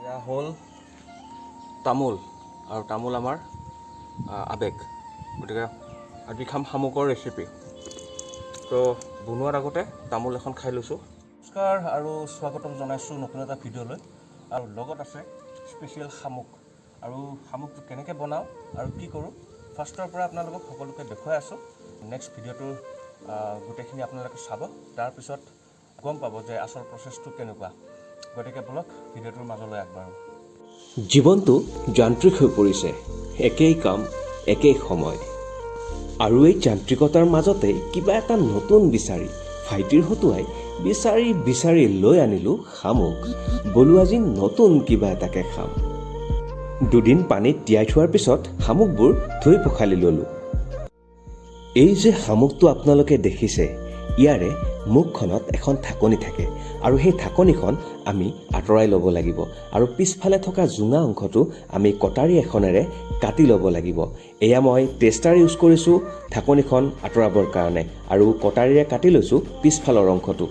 এয়া হ'ল তামোল আৰু তামোল আমাৰ আবেগ গতিকে আজি খাম শামুকৰ ৰেচিপি তো বনোৱাৰ আগতে তামোল এখন খাই লৈছোঁ নমস্কাৰ আৰু স্বাগতম জনাইছোঁ নতুন এটা ভিডিঅ'লৈ আৰু লগত আছে স্পেচিয়েল শামুক আৰু শামুকটো কেনেকৈ বনাওঁ আৰু কি কৰোঁ ফাৰ্ষ্টৰ পৰা আপোনালোকক সকলোকে দেখুৱাই আছোঁ নেক্সট ভিডিঅ'টো গোটেইখিনি আপোনালোকে চাব তাৰপিছত গম পাব যে আচল প্ৰচেছটো কেনেকুৱা গতিকে বলক ভিডিঅ'টোৰ মাজলৈ আগবাঢ়োঁ জীৱনটো যান্ত্ৰিক হৈ পৰিছে একেই কাম একেই সময় আৰু এই যান্ত্ৰিকতাৰ মাজতে কিবা এটা নতুন বিচাৰি ভাইটিৰ হতুৱাই বিচাৰি বিচাৰি লৈ আনিলোঁ শামুক বোলো আজি নতুন কিবা এটাকে খাম দুদিন পানীত তিয়াই থোৱাৰ পিছত শামুকবোৰ ধুই পখালি ল'লোঁ এই যে শামুকটো আপোনালোকে দেখিছে ইয়াৰে মুখখনত এখন ঢাকনি থাকে আৰু সেই ঢাকনিখন আমি আঁতৰাই ল'ব লাগিব আৰু পিছফালে থকা জোঙা অংশটো আমি কটাৰী এখনেৰে কাটি ল'ব লাগিব এয়া মই টেষ্টাৰ ইউজ কৰিছোঁ ঢাকনিখন আঁতৰাবৰ কাৰণে আৰু কটাৰীৰে কাটি লৈছোঁ পিছফালৰ অংশটো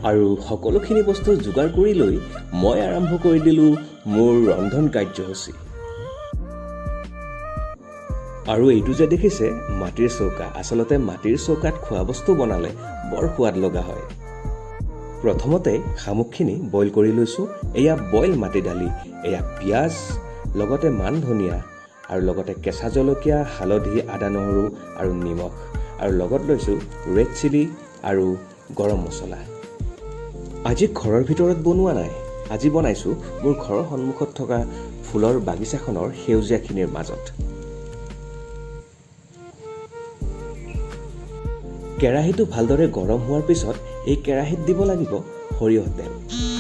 আৰু সকলোখিনি বস্তু যোগাৰ কৰি লৈ মই আৰম্ভ কৰি দিলোঁ মোৰ ৰন্ধন কাৰ্যসূচী আৰু এইটো যে দেখিছে মাটিৰ চৌকা আচলতে মাটিৰ চৌকাত খোৱা বস্তু বনালে বৰ সোৱাদ লগা হয় প্ৰথমতে শামুকখিনি বইল কৰি লৈছোঁ এয়া বইল মাটি দালি এয়া পিঁয়াজ লগতে মান ধনিয়া আৰু লগতে কেঁচা জলকীয়া হালধি আদা নহৰু আৰু নিমখ আৰু লগত লৈছোঁ ৰেড চিলি আৰু গৰম মছলা আজি ঘৰৰ ভিতৰত বনোৱা নাই আজি বনাইছোঁ মোৰ ঘৰৰ সন্মুখত থকা ফুলৰ বাগিচাখনৰ সেউজীয়াখিনিৰ মাজত কেৰাহীটো ভালদৰে গৰম হোৱাৰ পিছত এই কেৰাহীত দিব লাগিব সৰিয়হ তেল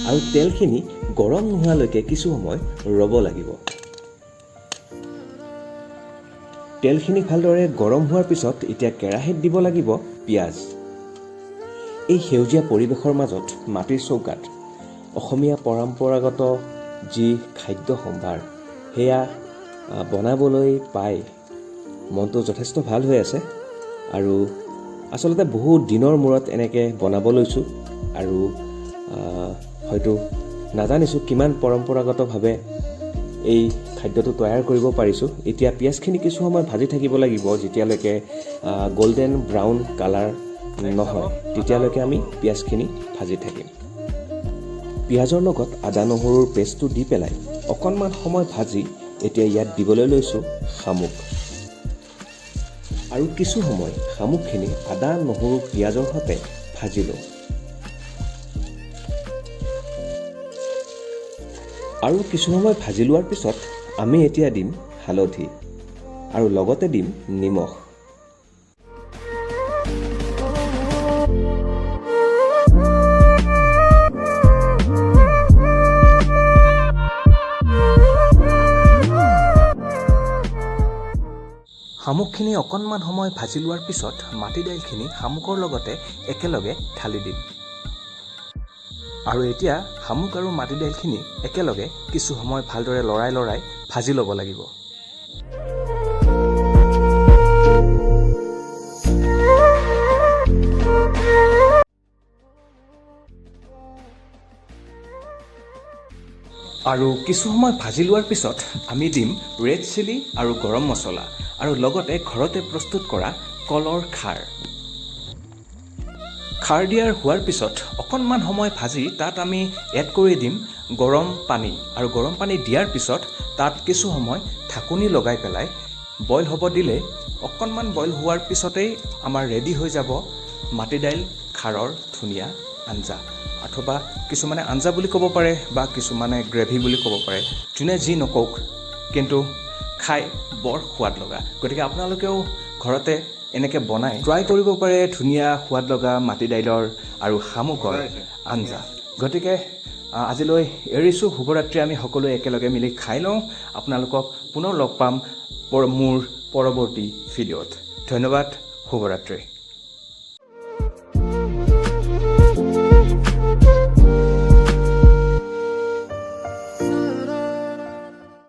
আৰু তেলখিনি গৰম নোহোৱালৈকে কিছু সময় ৰ'ব লাগিব তেলখিনি ভালদৰে গৰম হোৱাৰ পিছত এতিয়া কেৰাহীত দিব লাগিব পিঁয়াজ এই সেউজীয়া পৰিৱেশৰ মাজত মাটিৰ চৌকাত অসমীয়া পৰম্পৰাগত যি খাদ্য সম্ভাৰ সেয়া বনাবলৈ পাই মনটো যথেষ্ট ভাল হৈ আছে আৰু আচলতে বহু দিনৰ মূৰত এনেকৈ বনাব লৈছোঁ আৰু হয়তো নাজানিছোঁ কিমান পৰম্পৰাগতভাৱে এই খাদ্যটো তৈয়াৰ কৰিব পাৰিছোঁ এতিয়া পিঁয়াজখিনি কিছু সময় ভাজি থাকিব লাগিব যেতিয়ালৈকে গল্ডেন ব্ৰাউন কালাৰ নহয় তেতিয়ালৈকে আমি পিঁয়াজখিনি ভাজি থাকিম পিঁয়াজৰ লগত আদা নহৰুৰ পেষ্টটো দি পেলাই অকণমান সময় ভাজি এতিয়া ইয়াত দিবলৈ লৈছোঁ শামুক আৰু কিছু সময় শামুকখিনি আদা নহৰু পিঁয়াজৰ সৈতে ভাজি লওঁ আৰু কিছু সময় ভাজি লোৱাৰ পিছত আমি এতিয়া দিম হালধি আৰু লগতে দিম নিমখ শামুকখিনি অকণমান সময় ভাজি লোৱাৰ পিছত মাটি দাইলখিনি শামুকৰ লগতে একেলগে ঢালি দিম আৰু এতিয়া শামুক আৰু মাটি দাইলখিনি একেলগে কিছু সময় ভালদৰে লৰাই ভাজি ল'ব লাগিব আৰু কিছু সময় ভাজি লোৱাৰ পিছত আমি দিম ৰেড চিলি আৰু গৰম মছলা আৰু লগতে ঘৰতে প্ৰস্তুত কৰা কলৰ খাৰ দিয়াৰ হোৱাৰ পিছত অকণমান সময় ভাজি তাত আমি এড কৰি দিম গৰম পানী আৰু গৰম পানী দিয়াৰ পিছত তাত কিছু সময় ঢাকনি লগাই পেলাই বইল হ'ব দিলে অকণমান বইল হোৱাৰ পিছতেই আমাৰ ৰেডি হৈ যাব মাটি দাইল খাৰৰ ধুনীয়া আঞ্জা অথবা কিছুমানে আঞ্জা বুলি ক'ব পাৰে বা কিছুমানে গ্ৰেভি বুলি ক'ব পাৰে যোনে যি নকওক কিন্তু খাই বৰ সোৱাদ লগা গতিকে আপোনালোকেও ঘৰতে এনেকৈ বনাই ট্ৰাই কৰিব পাৰে ধুনীয়া সোৱাদ লগা মাটি দাইলৰ আৰু শামুকৰ আঞ্জা গতিকে আজিলৈ এৰিছোঁ শুভৰাত্ৰি আমি সকলোৱে একেলগে মিলি খাই লওঁ আপোনালোকক পুনৰ লগ পাম মোৰ পৰৱৰ্তী ভিডিঅ'ত ধন্যবাদ শুভৰাত্ৰি